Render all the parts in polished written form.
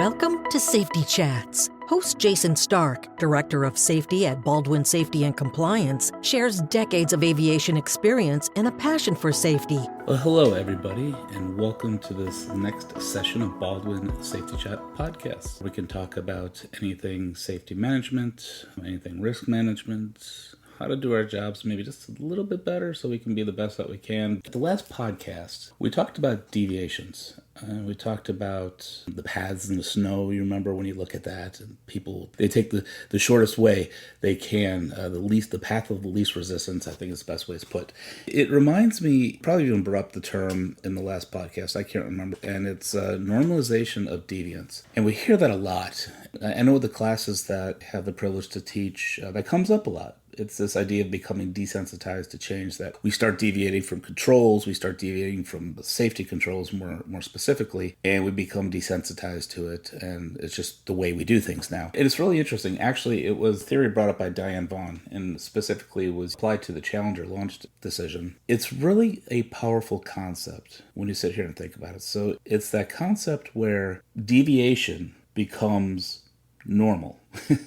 Welcome to Safety Chats. Host Jason Stark, Director of Safety at Baldwin Safety and Compliance, shares decades of aviation experience and a passion for safety. Well, hello, everybody, and welcome to this next session of Baldwin Safety Chat podcast. We can talk about anything safety management, anything risk management, how to do our jobs maybe just a little bit better so we can be the best that we can. The last podcast, we talked about deviations. We talked about the paths in the snow. You remember when you look at that, and people, they take the shortest way they can, the path of the least resistance, I think is the best way it's put. It reminds me, probably even brought up the term in the last podcast, I can't remember, and it's normalization of deviance. And we hear that a lot. I know the classes that have the privilege to teach, that comes up a lot. It's this idea of becoming desensitized to change, that we start deviating from controls, we start deviating from safety controls more specifically, and we become desensitized to it, and it's just the way we do things now. And it's really interesting. Actually, it was a theory brought up by Diane Vaughn, and specifically was applied to the Challenger launch decision. It's really a powerful concept when you sit here and think about it. So it's that concept where deviation becomes normal.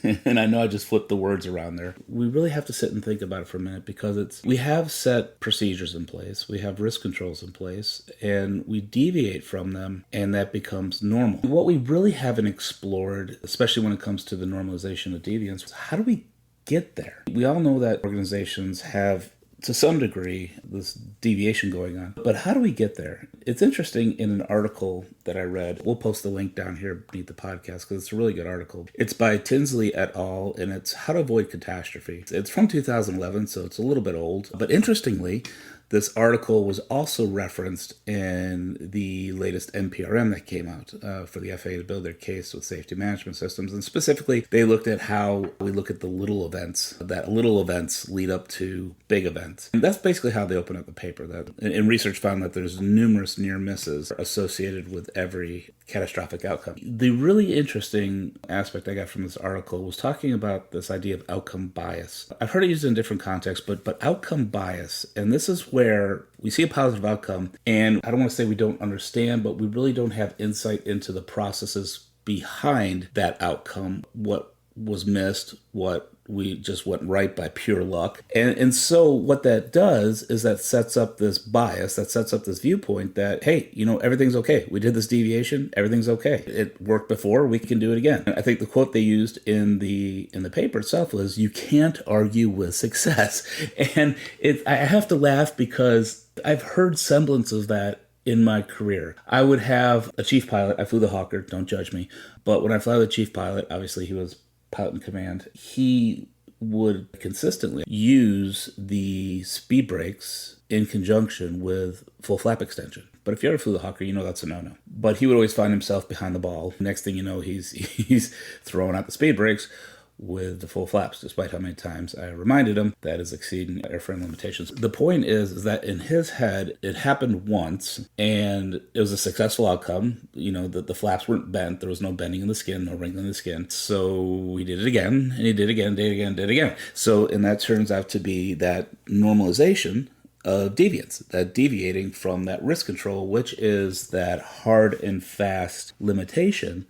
And I know I just flipped the words around there. We really have to sit and think about it for a minute, because we have set procedures in place, we have risk controls in place, and we deviate from them, and that becomes normal. What we really haven't explored, especially when it comes to the normalization of deviance, is how do we get there? We all know that organizations have, to some degree, this deviation going on. But how do we get there? It's interesting, in an article that I read, we'll post the link down here beneath the podcast because it's a really good article. It's by Tinsley et al., and it's How to Avoid Catastrophe. It's from 2011, so it's a little bit old. But interestingly, this article was also referenced in the latest NPRM that came out for the FAA to build their case with safety management systems. And specifically, they looked at how we look at the little events, that little events lead up to big events. And that's basically how they open up the paper. And research found that there's numerous near misses associated with every catastrophic outcome. The really interesting aspect I got from this article was talking about this idea of outcome bias. I've heard it used in different contexts, but outcome bias, and this is where we see a positive outcome, and I don't want to say we don't understand, but we really don't have insight into the processes behind that outcome, what was missed, what we just went right by pure luck. And so what that does is that sets up this bias, that sets up this viewpoint that, hey, everything's okay. We did this deviation, everything's okay. It worked before, we can do it again. I think the quote they used in the paper itself was, "You can't argue with success." And I have to laugh because I've heard semblance of that in my career. I would have a chief pilot. I flew the Hawker, don't judge me. But when I fly the chief pilot, obviously he was pilot in command, he would consistently use the speed brakes in conjunction with full flap extension. But if you ever flew the Hawker, that's a no-no. But he would always find himself behind the ball. Next thing you know, he's throwing out the speed brakes with the full flaps, despite how many times I reminded him that is exceeding airframe limitations. The point is that in his head, it happened once, and it was a successful outcome. The flaps weren't bent. There was no bending in the skin, no wrinkling in the skin. So he did it again, and he did it again, did it again, did it again. So, and that turns out to be that normalization of deviance, that deviating from that risk control, which is that hard and fast limitation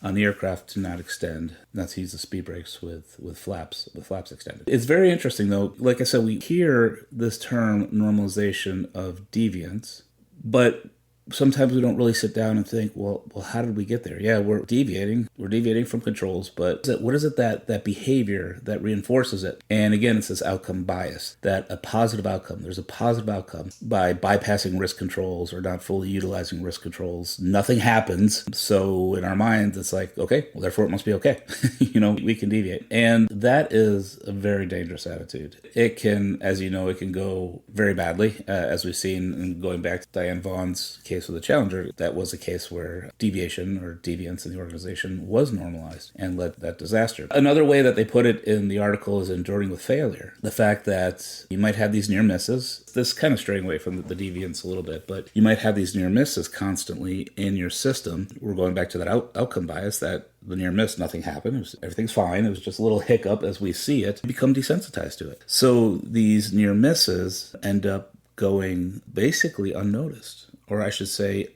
on the aircraft to not extend, not to use the speed brakes with flaps extended. It's very interesting, though. Like I said, we hear this term normalization of deviance, but sometimes we don't really sit down and think, well, how did we get there? Yeah, we're deviating from controls, but what is it that behavior that reinforces it? And again, it's this outcome bias, that a positive outcome, there's a positive outcome by bypassing risk controls or not fully utilizing risk controls. Nothing happens. So in our minds, it's like, okay, well, therefore it must be okay. We can deviate. And that is a very dangerous attitude. It can, as you know, it can go very badly, as we've seen, and going back to Diane Vaughn's case with the Challenger, that was a case where deviation or deviance in the organization was normalized and led to that disaster. Another way that they put it in the article is enduring with failure. The fact that you might have these near misses, this kind of straying away from the deviance a little bit, but you might have these near misses constantly in your system. We're going back to that outcome bias, that the near miss, nothing happened. Everything's fine. It was just a little hiccup as we see it. Become desensitized to it. So these near misses end up going basically unnoticed, or I should say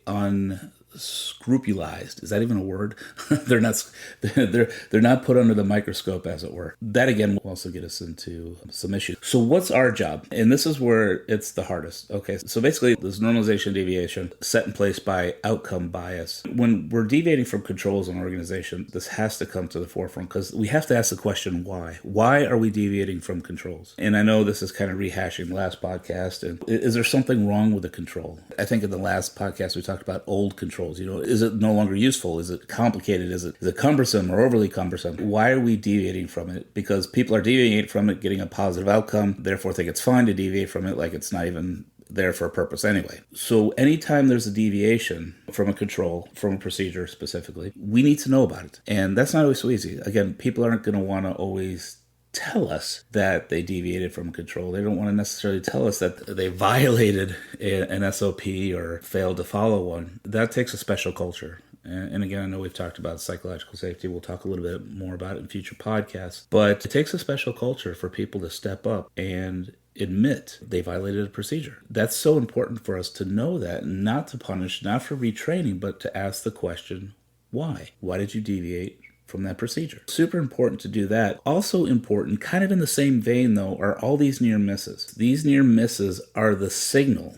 scrupulized. Is that even a word? they're not they're not put under the microscope, as it were. That again will also get us into some issues. So what's our job? And this is where it's the hardest. Okay, so basically this normalization of deviation set in place by outcome bias. When we're deviating from controls in an organization, this has to come to the forefront because we have to ask the question why. Why are we deviating from controls? And I know this is kind of rehashing the last podcast. And is there something wrong with the control? I think in the last podcast we talked about old controls. Is it no longer useful? Is it complicated? Is it cumbersome or overly cumbersome? Why are we deviating from it? Because people are deviating from it, getting a positive outcome, therefore think it's fine to deviate from it, like it's not even there for a purpose anyway. So anytime there's a deviation from a control, from a procedure specifically, we need to know about it. And that's not always so easy. Again, people aren't going to want to always tell us that they deviated from control. They don't want to necessarily tell us that they violated an SOP or failed to follow one. That takes a special culture. And again, I know we've talked about psychological safety. We'll talk a little bit more about it in future podcasts. But it takes a special culture for people to step up and admit they violated a procedure. That's so important for us to know that, not to punish, not for retraining, but to ask the question, why? Why did you deviate from that procedure? Super important to do that. Also important, kind of in the same vein though, are all these near misses. These near misses are the signal.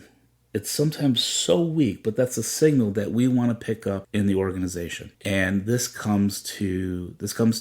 It's sometimes so weak, but that's a signal that we want to pick up in the organization. And this comes to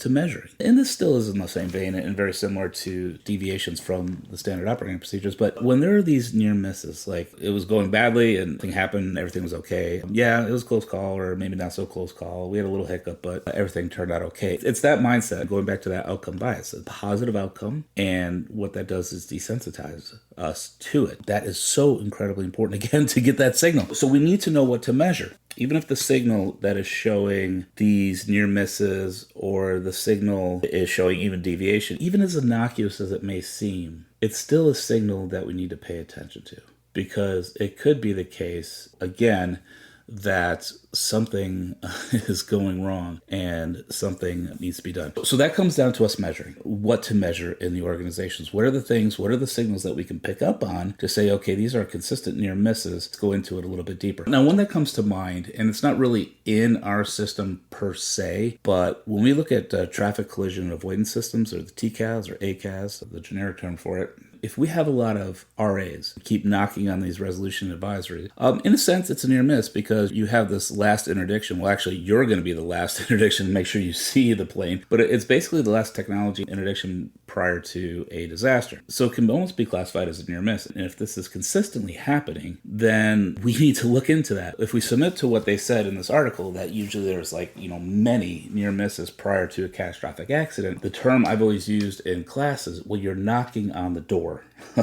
measuring. And this still is in the same vein and very similar to deviations from the standard operating procedures. But when there are these near misses, like it was going badly and thing happened, everything was okay. Yeah, it was a close call or maybe not so close call. We had a little hiccup, but everything turned out okay. It's that mindset, going back to that outcome bias, a positive outcome. And what that does is desensitize us to it. That is so incredibly important, again, to get that signal. So we need to know what to measure. Even if the signal that is showing these near misses or the signal is showing even deviation, even as innocuous as it may seem, it's still a signal that we need to pay attention to, because it could be the case, again, that something is going wrong and something needs to be done. So that comes down to us measuring. What to measure in the organizations. What are the things, what are the signals that we can pick up on to say, okay, these are consistent near misses. Let's go into it a little bit deeper. Now, one that comes to mind, and it's not really in our system per se, but when we look at traffic collision avoidance systems, or the TCAS or ACAS, the generic term for it, if we have a lot of RAs keep knocking on these resolution advisories, in a sense, it's a near miss because you have this last interdiction. Well, actually, you're going to be the last interdiction to make sure you see the plane, but it's basically the last technology interdiction prior to a disaster. So it can almost be classified as a near miss. And if this is consistently happening, then we need to look into that. If we submit to what they said in this article, that usually there's many near misses prior to a catastrophic accident, the term I've always used in class is, well, you're knocking on the door.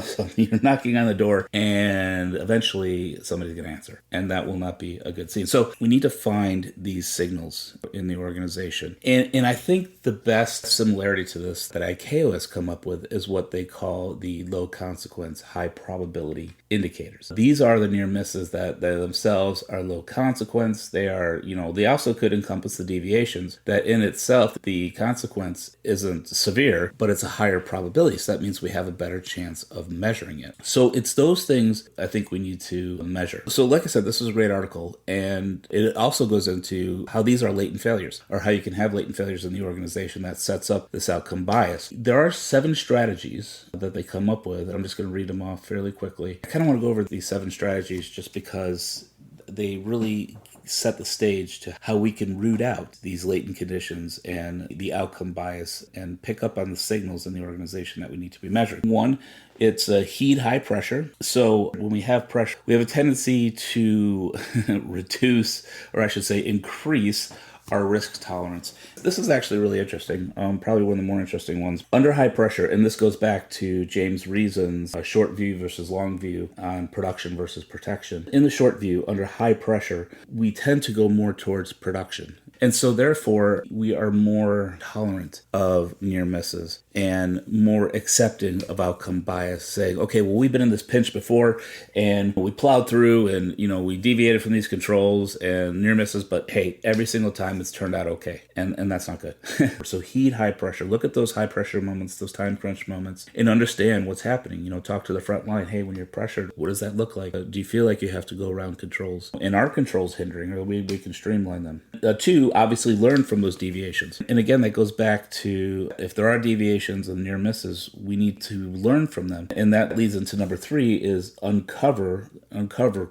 So you're knocking on the door and eventually somebody's going to answer, and that will not be a good scene. So we need to find these signals in the organization. And I think the best similarity to this that ICAO has come up with is what they call the low consequence, high probability indicators. These are the near misses that themselves are low consequence. They are, they also could encompass the deviations that in itself, the consequence isn't severe, but it's a higher probability. So that means we have a better chance of measuring it. So it's those things I think we need to measure. So like I said, this is a great article, and it also goes into how these are latent failures, or how you can have latent failures in the organization that sets up this outcome bias. There are 7 strategies that they come up with, and I'm just going to read them off fairly quickly. I kind of want to go over these 7 strategies just because they really set the stage to how we can root out these latent conditions and the outcome bias and pick up on the signals in the organization that we need to be measuring. 1, it's heat high pressure. So when we have pressure, we have a tendency to reduce, or I should say increase, our risk tolerance. This is actually really interesting, probably one of the more interesting ones. Under high pressure, and this goes back to James Reason's short view versus long view on production versus protection. In the short view, under high pressure, we tend to go more towards production. And so therefore, we are more tolerant of near misses and more accepting of outcome bias, saying, okay, well, we've been in this pinch before and we plowed through and, we deviated from these controls and near misses, but hey, every single time it's turned out okay. And that's not good. So heed high pressure. Look at those high pressure moments, those time crunch moments, and understand what's happening. Talk to the front line. Hey, when you're pressured, what does that look like? Do you feel like you have to go around controls? And are controls hindering, or we can streamline them? Two, obviously learn from those deviations. And again, that goes back to if there are deviations and near misses, we need to learn from them. And that leads into number three is uncover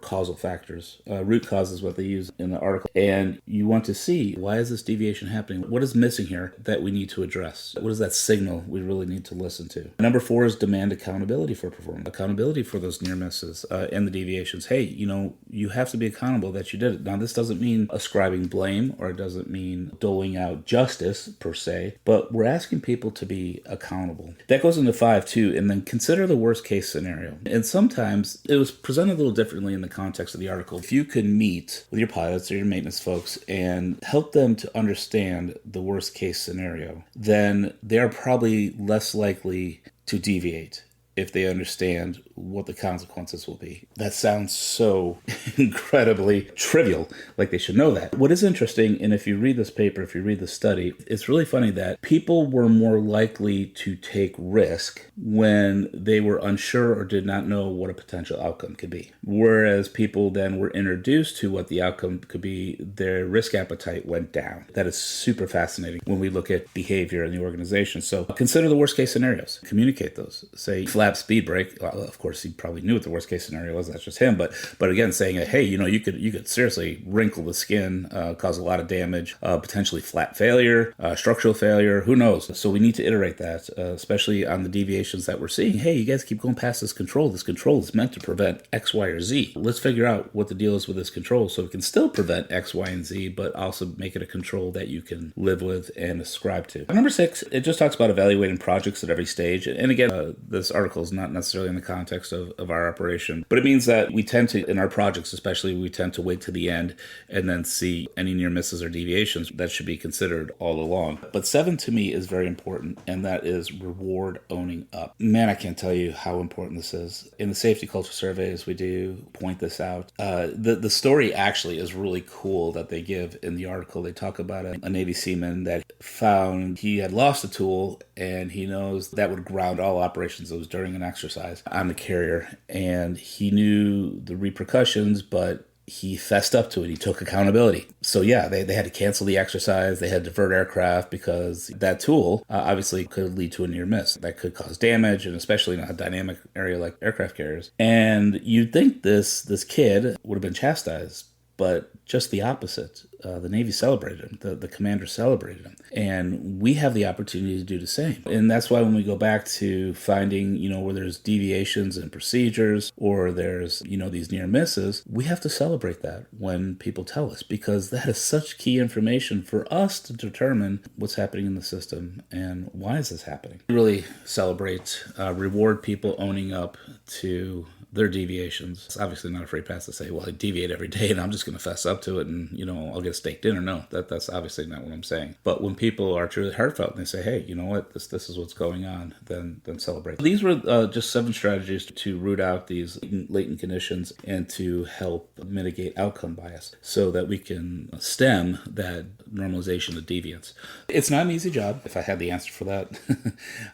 causal factors. Root cause is what they use in the article. And you want to see, why is this deviation happening? What is missing here that we need to address? What is that signal we really need to listen to? Number four is demand accountability for performance. Accountability for those near misses and the deviations. Hey, you have to be accountable that you did it. Now, this doesn't mean ascribing blame, or it doesn't mean doling out justice per se, but we're asking people to be accountable. That goes into 5 too, and then consider the worst case scenario. And sometimes it was presented a little differently in the context of the article. If you could meet with your pilots or your maintenance folks and help them to understand the worst case scenario, then they are probably less likely to deviate if they understand what the consequences will be. That sounds so incredibly trivial, like they should know that. What is interesting, and if you read this paper, if you read the study, it's really funny that people were more likely to take risk when they were unsure or did not know what a potential outcome could be. Whereas people then were introduced to what the outcome could be, their risk appetite went down. That is super fascinating when we look at behavior in the organization. So consider the worst case scenarios. Communicate those. Say, flap speed brake. Well, of course, he probably knew what the worst case scenario was. That's just him. But again, saying, hey, you could seriously wrinkle the skin, cause a lot of damage, potentially flat failure, structural failure. Who knows? So we need to iterate that, especially on the deviations that we're seeing. Hey, you guys keep going past this control. This control is meant to prevent X, Y, or Z. Let's figure out what the deal is with this control so we can still prevent X, Y, and Z, but also make it a control that you can live with and ascribe to. Number 6, it just talks about evaluating projects at every stage. And again, this article is not necessarily in the context of our operation, but it means that we tend to, in our projects especially, we tend to wait to the end and then see any near misses or deviations that should be considered all along. But 7 to me is very important, and that is reward owning up. Man, I can't tell you how important this is. In the safety culture surveys, we do point this out. The story actually is really cool that they give in the article. They talk about a Navy seaman that found he had lost a tool, and he knows that would ground all operations. It was during an exercise on the carrier, and he knew the repercussions, but he fessed up to it. He took accountability. So yeah, they had to cancel the exercise. They had to divert aircraft because that tool obviously could lead to a near miss. That could cause damage, and especially in a dynamic area like aircraft carriers. And you'd think this kid would have been chastised, but just the opposite. The Navy celebrated him. The commander celebrated him. And we have the opportunity to do the same. And that's why when we go back to finding, where there's deviations in procedures or there's, these near misses, we have to celebrate that when people tell us, because that is such key information for us to determine what's happening in the system and why is this happening. We really celebrate, reward people owning up to their deviations. It's obviously not a free pass to say, well, I deviate every day and I'm just going to fess up to it and, I'll get a steak dinner. No, that's obviously not what I'm saying. But when people are truly heartfelt and they say, hey, you know what, this is what's going on, then celebrate. These were just 7 strategies to root out these latent conditions and to help mitigate outcome bias so that we can stem that normalization of deviance. It's not an easy job. If I had the answer for that,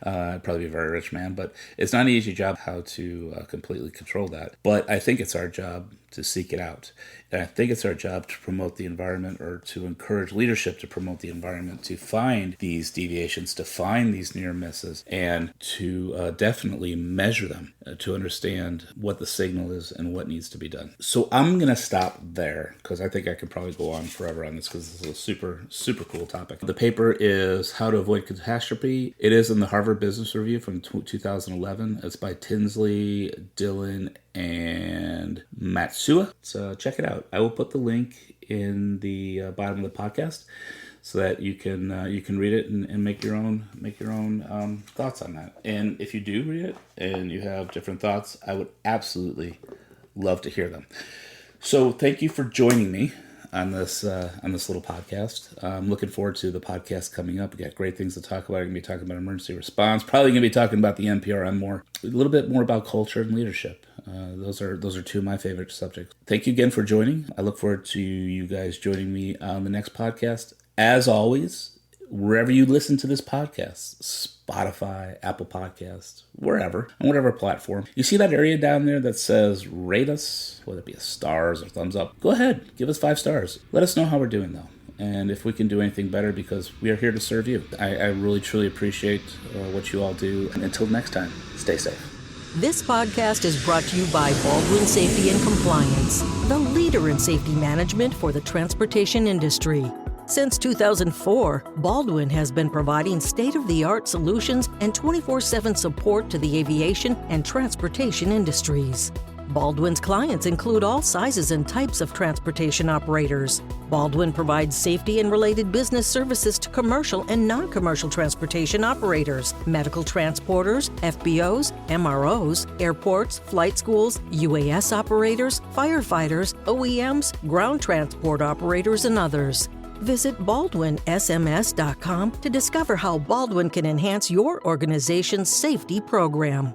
I'd probably be a very rich man, but it's not an easy job how to completely control that. But I think it's our job to seek it out. And I think it's our job to promote the environment, or to encourage leadership to promote the environment, to find these deviations, to find these near misses, and to definitely measure them, to understand what the signal is and what needs to be done. So I'm going to stop there because I think I could probably go on forever on this because this is a super, super cool topic. The paper is How to Avoid Catastrophe. It is in the Harvard Business Review from 2011. It's by Tinsley, Dillon, and Matsua. So check it out. I will put the link in the bottom of the podcast so that you can read it and make your own thoughts on that. And if you do read it and you have different thoughts, I would absolutely love to hear them. So thank you for joining me on this little podcast. I'm looking forward to the podcast coming up. We got great things to talk about. We're going to be talking about emergency response. Probably going to be talking about the NPRM more. A little bit more about culture and leadership. Those are two of my favorite subjects. Thank you again for joining. I look forward to you guys joining me on the next podcast. As always, wherever you listen to this podcast, Spotify, Apple Podcasts, wherever, on whatever platform, you see that area down there that says rate us, whether it be a stars or thumbs up, go ahead, give us 5 stars. Let us know how we're doing though, and if we can do anything better, because we are here to serve you. I really, truly appreciate what you all do. And until next time, stay safe. This podcast is brought to you by Baldwin Safety and Compliance, the leader in safety management for the transportation industry. Since 2004, Baldwin has been providing state-of-the-art solutions and 24/7 support to the aviation and transportation industries. Baldwin's clients include all sizes and types of transportation operators. Baldwin provides safety and related business services to commercial and non-commercial transportation operators, medical transporters, FBOs, MROs, airports, flight schools, UAS operators, firefighters, OEMs, ground transport operators, and others. Visit baldwinsms.com to discover how Baldwin can enhance your organization's safety program.